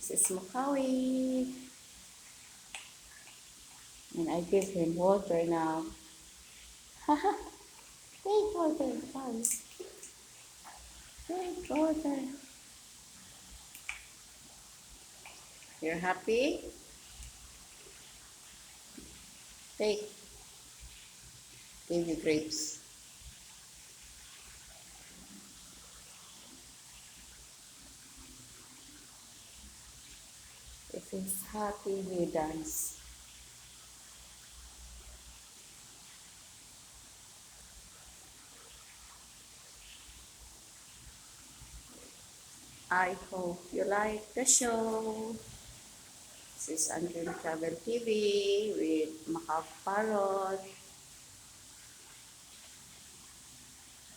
This is Macawi. And I give him water now. Take water, Macawi. Take water. You're happy? Take. Baby grapes. If he's happy, he dance. I hope you like the show. This is Andrew Travel TV with Macaw Parrot.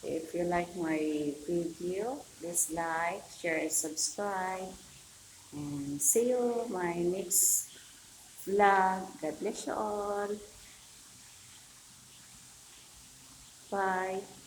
If you like my video, please like, share, and subscribe. And see you my next vlog. God bless you all. Bye.